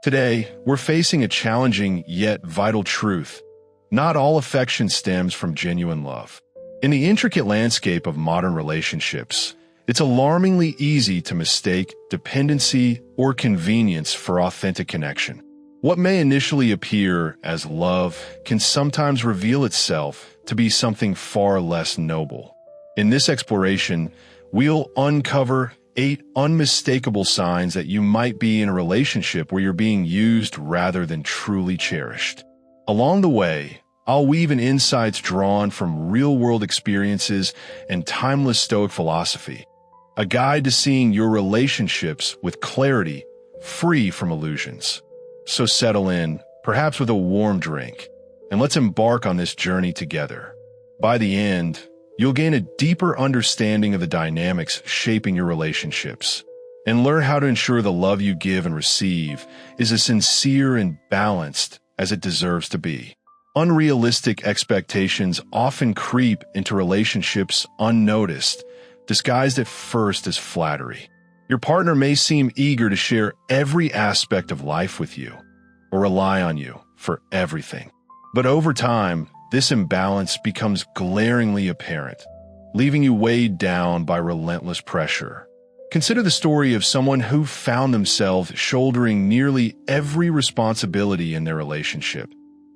Today, we're facing a challenging yet vital truth. Not all affection stems from genuine love. In the intricate landscape of modern relationships, it's alarmingly easy to mistake dependency or convenience for authentic connection. What may initially appear as love can sometimes reveal itself to be something far less noble. In this exploration, we'll uncover 8 unmistakable signs that you might be in a relationship where you're being used rather than truly cherished. Along the way, I'll weave in insights drawn from real-world experiences and timeless Stoic philosophy, a guide to seeing your relationships with clarity, free from illusions. So settle in, perhaps with a warm drink, and let's embark on this journey together. By the end, you'll gain a deeper understanding of the dynamics shaping your relationships, and learn how to ensure the love you give and receive is as sincere and balanced as it deserves to be. Unrealistic expectations often creep into relationships unnoticed, disguised at first as flattery. Your partner may seem eager to share every aspect of life with you, or rely on you for everything. But over time, this imbalance becomes glaringly apparent, leaving you weighed down by relentless pressure. Consider the story of someone who found themselves shouldering nearly every responsibility in their relationship,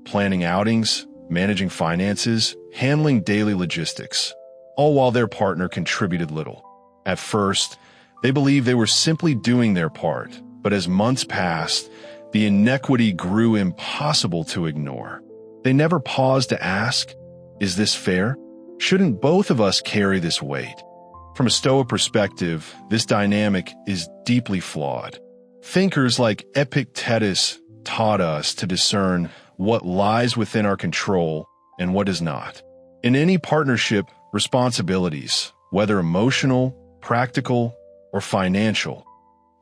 planning outings, managing finances, handling daily logistics, all while their partner contributed little. At first, they believed they were simply doing their part, but as months passed, the inequity grew impossible to ignore. They never paused to ask, is this fair? Shouldn't both of us carry this weight? From a Stoic perspective, this dynamic is deeply flawed. Thinkers like Epictetus taught us to discern what lies within our control and what is not. In any partnership, responsibilities, whether emotional, practical, or financial,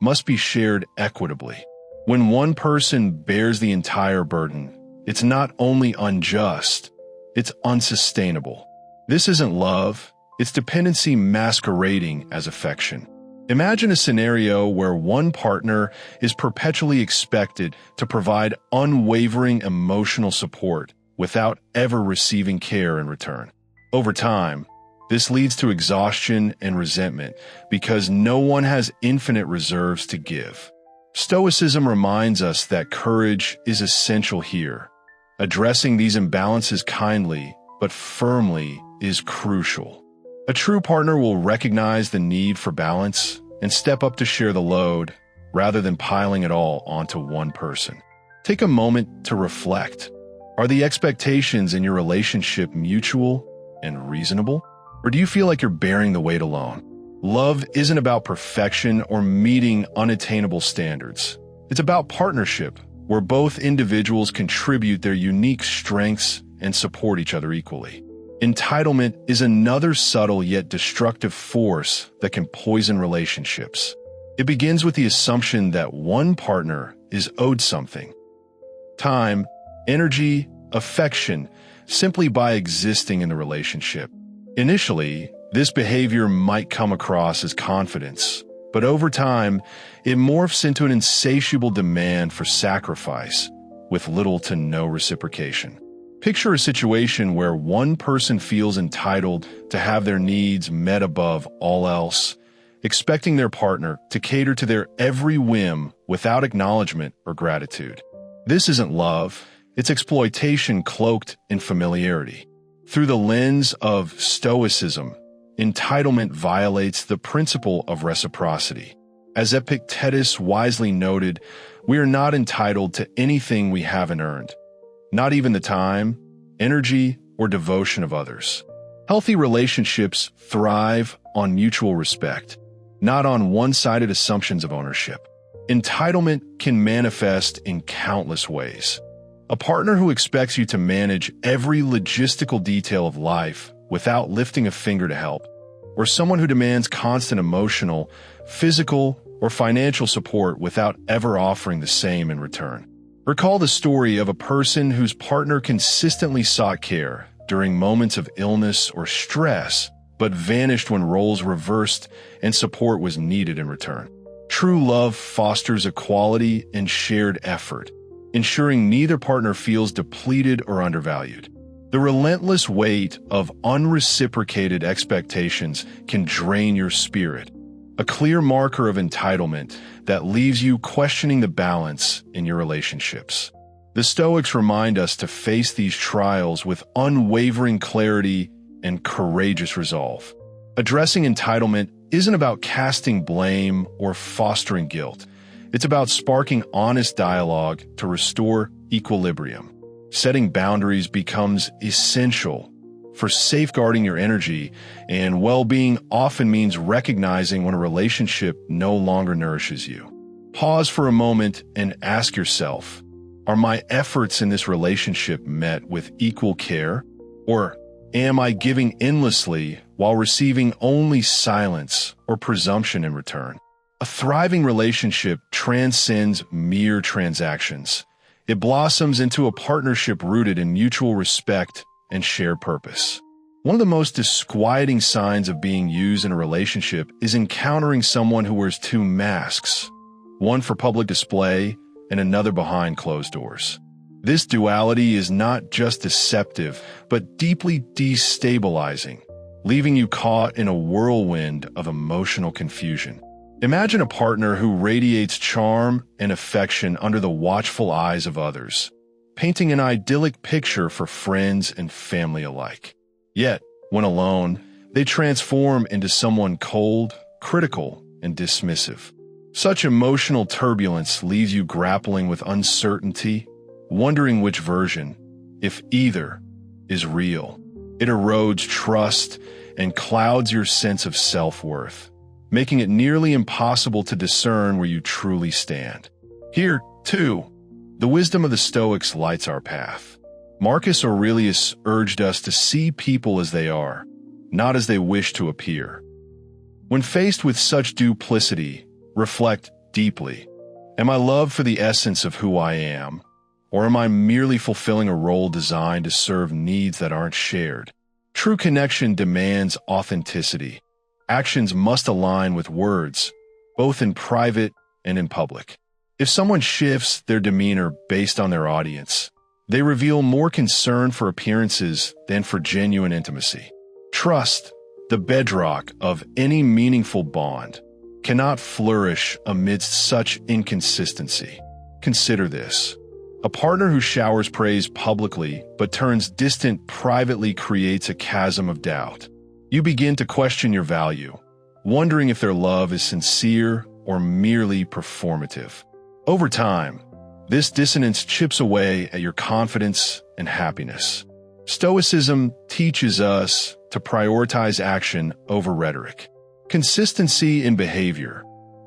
must be shared equitably. When one person bears the entire burden, it's not only unjust, it's unsustainable. This isn't love, it's dependency masquerading as affection. Imagine a scenario where one partner is perpetually expected to provide unwavering emotional support without ever receiving care in return. Over time, this leads to exhaustion and resentment because no one has infinite reserves to give. Stoicism reminds us that courage is essential here. Addressing these imbalances kindly but firmly is crucial. A true partner will recognize the need for balance and step up to share the load rather than piling it all onto one person. Take a moment to reflect. Are the expectations in your relationship mutual and reasonable? Or do you feel like you're bearing the weight alone? Love isn't about perfection or meeting unattainable standards. It's about partnership, where both individuals contribute their unique strengths and support each other equally. Entitlement is another subtle yet destructive force that can poison relationships. It begins with the assumption that one partner is owed something: time, energy, affection, simply by existing in the relationship. Initially, this behavior might come across as confidence, but over time, it morphs into an insatiable demand for sacrifice with little to no reciprocation. Picture a situation where one person feels entitled to have their needs met above all else, expecting their partner to cater to their every whim without acknowledgement or gratitude. This isn't love, it's exploitation cloaked in familiarity. Through the lens of Stoicism, entitlement violates the principle of reciprocity. As Epictetus wisely noted, we are not entitled to anything we haven't earned, not even the time, energy, or devotion of others. Healthy relationships thrive on mutual respect, not on one-sided assumptions of ownership. Entitlement can manifest in countless ways. A partner who expects you to manage every logistical detail of life without lifting a finger to help, or someone who demands constant emotional, physical, or financial support without ever offering the same in return. Recall the story of a person whose partner consistently sought care during moments of illness or stress, but vanished when roles reversed and support was needed in return. True love fosters equality and shared effort, ensuring neither partner feels depleted or undervalued. The relentless weight of unreciprocated expectations can drain your spirit, a clear marker of entitlement that leaves you questioning the balance in your relationships. The Stoics remind us to face these trials with unwavering clarity and courageous resolve. Addressing entitlement isn't about casting blame or fostering guilt. It's about sparking honest dialogue to restore equilibrium. Setting boundaries becomes essential for safeguarding your energy, and well-being often means recognizing when a relationship no longer nourishes you. Pause for a moment and ask yourself, are my efforts in this relationship met with equal care? Or am I giving endlessly while receiving only silence or presumption in return? A thriving relationship transcends mere transactions. It blossoms into a partnership rooted in mutual respect and shared purpose. One of the most disquieting signs of being used in a relationship is encountering someone who wears two masks, one for public display and another behind closed doors. This duality is not just deceptive, but deeply destabilizing, leaving you caught in a whirlwind of emotional confusion. Imagine a partner who radiates charm and affection under the watchful eyes of others, painting an idyllic picture for friends and family alike. Yet, when alone, they transform into someone cold, critical, and dismissive. Such emotional turbulence leaves you grappling with uncertainty, wondering which version, if either, is real. It erodes trust and clouds your sense of self-worth, making it nearly impossible to discern where you truly stand. Here, too, the wisdom of the Stoics lights our path. Marcus Aurelius urged us to see people as they are, not as they wish to appear. When faced with such duplicity, reflect deeply. Am I loved for the essence of who I am, or am I merely fulfilling a role designed to serve needs that aren't shared? True connection demands authenticity. Actions must align with words, both in private and in public. If someone shifts their demeanor based on their audience, they reveal more concern for appearances than for genuine intimacy. Trust, the bedrock of any meaningful bond, cannot flourish amidst such inconsistency. Consider this. A partner who showers praise publicly but turns distant privately creates a chasm of doubt. You begin to question your value, wondering if their love is sincere or merely performative. Over time, this dissonance chips away at your confidence and happiness. Stoicism teaches us to prioritize action over rhetoric. Consistency in behavior,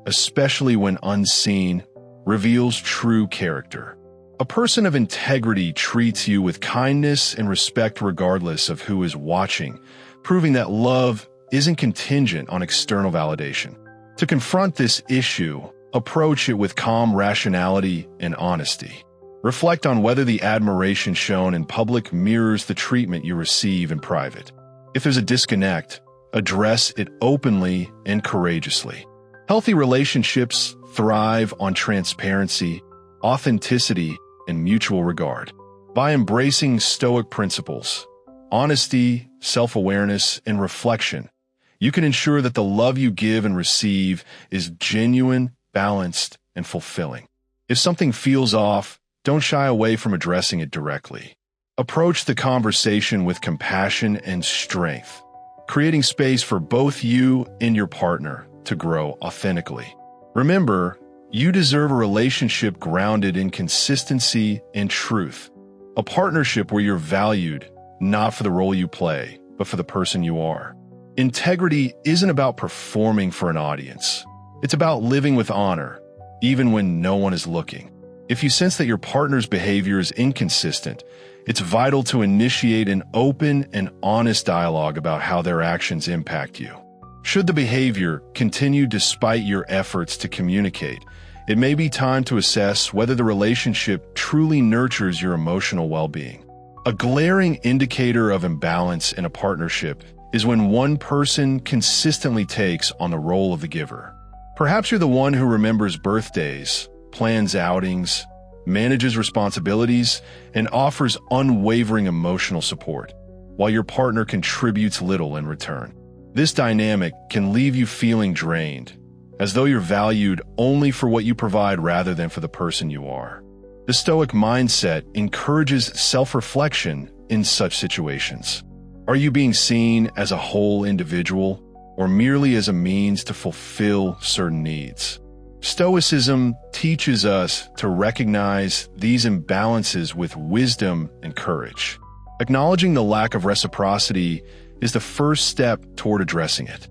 especially when unseen, reveals true character. A person of integrity treats you with kindness and respect regardless of who is watching, proving that love isn't contingent on external validation. To confront this issue, approach it with calm rationality and honesty. Reflect on whether the admiration shown in public mirrors the treatment you receive in private. If there's a disconnect, address it openly and courageously. Healthy relationships thrive on transparency, authenticity, and mutual regard. By embracing Stoic principles, honesty, self-awareness, and reflection, you can ensure that the love you give and receive is genuine, balanced, and fulfilling. If something feels off, don't shy away from addressing it directly. Approach the conversation with compassion and strength, creating space for both you and your partner to grow authentically. Remember, you deserve a relationship grounded in consistency and truth, a partnership where you're valued not for the role you play, but for the person you are. Integrity isn't about performing for an audience. It's about living with honor, even when no one is looking. If you sense that your partner's behavior is inconsistent, it's vital to initiate an open and honest dialogue about how their actions impact you. Should the behavior continue despite your efforts to communicate, it may be time to assess whether the relationship truly nurtures your emotional well-being. A glaring indicator of imbalance in a partnership is when one person consistently takes on the role of the giver, Perhaps you're the one who remembers birthdays, plans outings, manages responsibilities, and offers unwavering emotional support, while your partner contributes little in return. This dynamic can leave you feeling drained, as though you're valued only for what you provide rather than for the person you are. The Stoic mindset encourages self-reflection in such situations. Are you being seen as a whole individual, or merely as a means to fulfill certain needs? Stoicism teaches us to recognize these imbalances with wisdom and courage. Acknowledging the lack of reciprocity is the first step toward addressing it.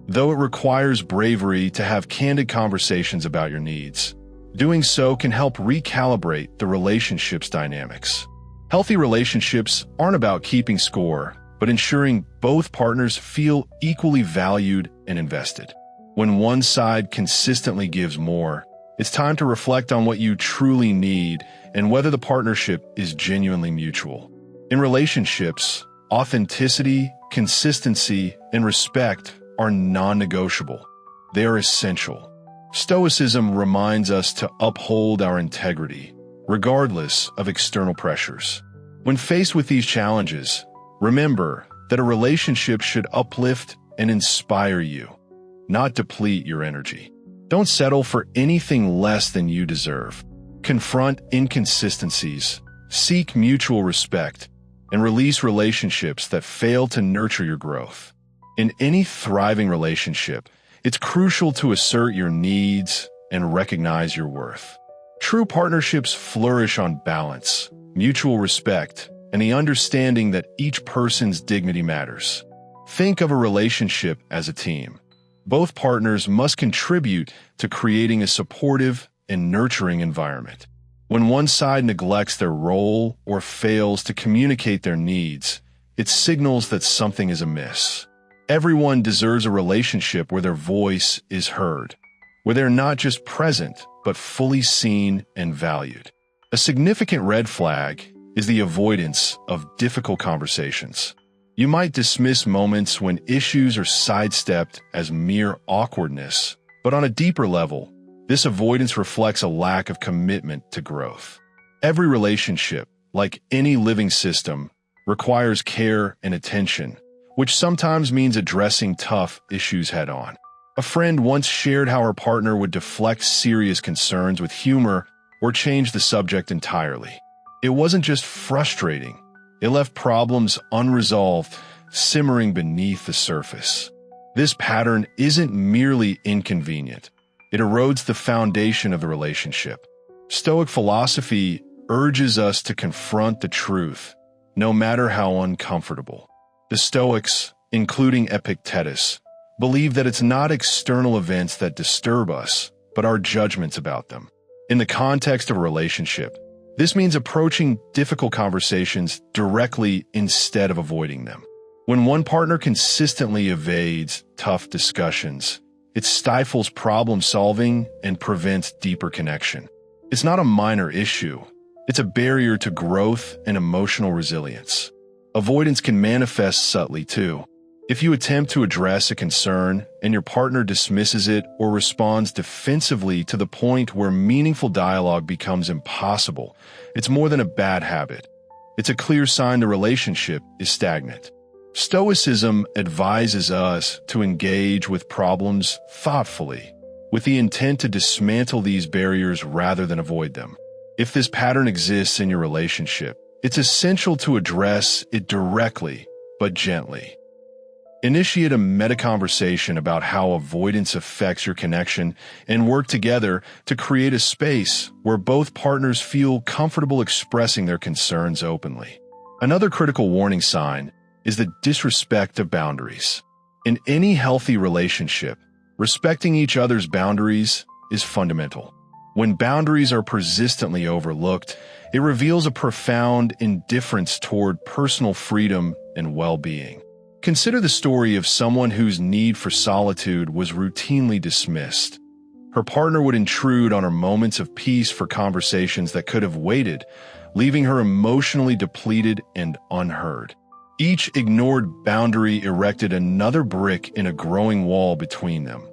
Though it requires bravery to have candid conversations about your needs, doing so can help recalibrate the relationship's dynamics. Healthy relationships aren't about keeping score, but ensuring both partners feel equally valued and invested. When one side consistently gives more, it's time to reflect on what you truly need and whether the partnership is genuinely mutual. In relationships, authenticity, consistency, and respect are non-negotiable. They are essential. Stoicism reminds us to uphold our integrity, regardless of external pressures. When faced with these challenges, remember that a relationship should uplift and inspire you, not deplete your energy. Don't settle for anything less than you deserve. Confront inconsistencies, seek mutual respect, and release relationships that fail to nurture your growth. In any thriving relationship, it's crucial to assert your needs and recognize your worth. True partnerships flourish on balance, mutual respect, and the understanding that each person's dignity matters. Think of a relationship as a team. Both partners must contribute to creating a supportive and nurturing environment. When one side neglects their role or fails to communicate their needs, it signals that something is amiss. Everyone deserves a relationship where their voice is heard, where they're not just present, but fully seen and valued. A significant red flag is the avoidance of difficult conversations. You might dismiss moments when issues are sidestepped as mere awkwardness, but on a deeper level, this avoidance reflects a lack of commitment to growth. Every relationship, like any living system, requires care and attention, which sometimes means addressing tough issues head-on. A friend once shared how her partner would deflect serious concerns with humor or change the subject entirely. It wasn't just frustrating. It left problems unresolved, simmering beneath the surface. This pattern isn't merely inconvenient. It erodes the foundation of the relationship. Stoic philosophy urges us to confront the truth, no matter how uncomfortable. The Stoics, including Epictetus, believe that it's not external events that disturb us, but our judgments about them. In the context of a relationship, this means approaching difficult conversations directly instead of avoiding them. When one partner consistently evades tough discussions, it stifles problem-solving and prevents deeper connection. It's not a minor issue. It's a barrier to growth and emotional resilience. Avoidance can manifest subtly, too. If you attempt to address a concern and your partner dismisses it or responds defensively to the point where meaningful dialogue becomes impossible, it's more than a bad habit. It's a clear sign the relationship is stagnant. Stoicism advises us to engage with problems thoughtfully, with the intent to dismantle these barriers rather than avoid them. If this pattern exists in your relationship, it's essential to address it directly, but gently. Initiate a meta-conversation about how avoidance affects your connection and work together to create a space where both partners feel comfortable expressing their concerns openly. Another critical warning sign is the disrespect of boundaries. In any healthy relationship, respecting each other's boundaries is fundamental. When boundaries are persistently overlooked, it reveals a profound indifference toward personal freedom and well-being. Consider the story of someone whose need for solitude was routinely dismissed. Her partner would intrude on her moments of peace for conversations that could have waited, leaving her emotionally depleted and unheard. Each ignored boundary erected another brick in a growing wall between them.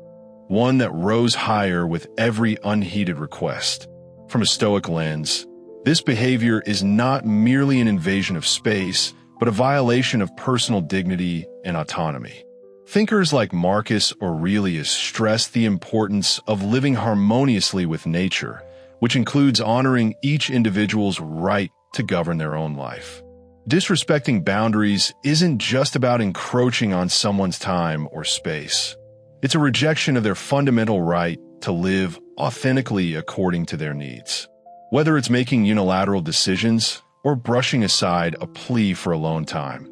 one that rose higher with every unheeded request. From a Stoic lens, this behavior is not merely an invasion of space, but a violation of personal dignity and autonomy. Thinkers like Marcus Aurelius stress the importance of living harmoniously with nature, which includes honoring each individual's right to govern their own life. Disrespecting boundaries isn't just about encroaching on someone's time or space. It's a rejection of their fundamental right to live authentically according to their needs. Whether it's making unilateral decisions or brushing aside a plea for alone time,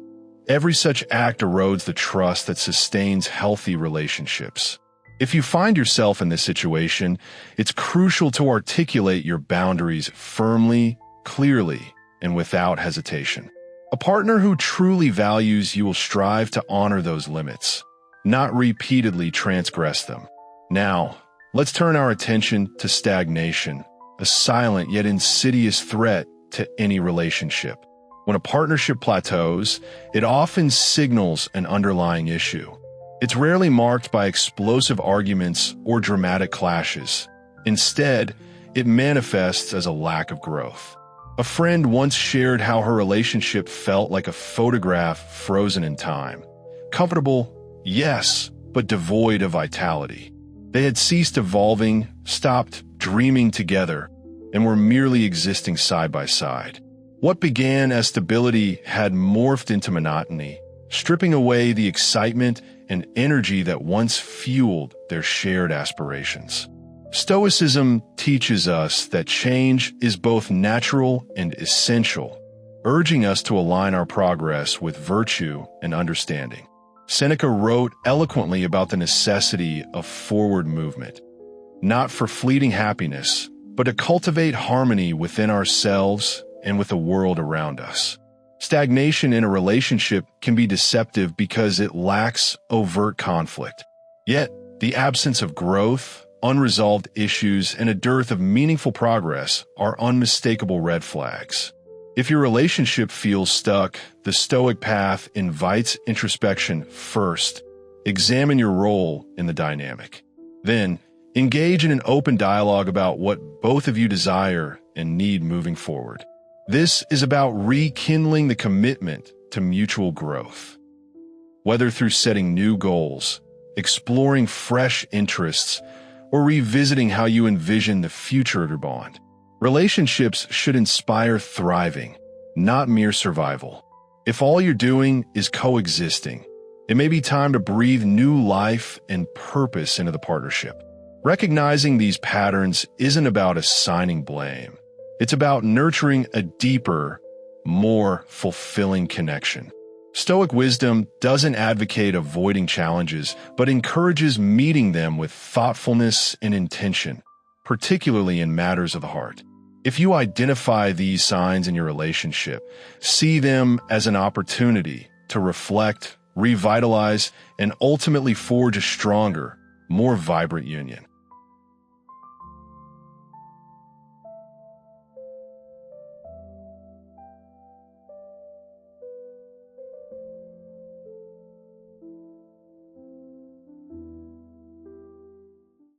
every such act erodes the trust that sustains healthy relationships. If you find yourself in this situation, it's crucial to articulate your boundaries firmly, clearly, and without hesitation. A partner who truly values you will strive to honor those limits, not repeatedly transgress them. Now, let's turn our attention to stagnation, a silent yet insidious threat to any relationship. When a partnership plateaus, it often signals an underlying issue. It's rarely marked by explosive arguments or dramatic clashes. Instead, it manifests as a lack of growth. A friend once shared how her relationship felt like a photograph frozen in time. Comfortable, yes, but devoid of vitality. They had ceased evolving, stopped dreaming together, and were merely existing side by side. What began as stability had morphed into monotony, stripping away the excitement and energy that once fueled their shared aspirations. Stoicism teaches us that change is both natural and essential, urging us to align our progress with virtue and understanding. Seneca wrote eloquently about the necessity of forward movement, not for fleeting happiness, but to cultivate harmony within ourselves and with the world around us. Stagnation in a relationship can be deceptive because it lacks overt conflict. Yet, the absence of growth, unresolved issues, and a dearth of meaningful progress are unmistakable red flags. If your relationship feels stuck, the Stoic path invites introspection first. Examine your role in the dynamic. Then, engage in an open dialogue about what both of you desire and need moving forward. This is about rekindling the commitment to mutual growth. Whether through setting new goals, exploring fresh interests, or revisiting how you envision the future of your bond. Relationships should inspire thriving, not mere survival. If all you're doing is coexisting, it may be time to breathe new life and purpose into the partnership. Recognizing these patterns isn't about assigning blame. It's about nurturing a deeper, more fulfilling connection. Stoic wisdom doesn't advocate avoiding challenges, but encourages meeting them with thoughtfulness and intention, particularly in matters of the heart. If you identify these signs in your relationship, see them as an opportunity to reflect, revitalize, and ultimately forge a stronger, more vibrant union.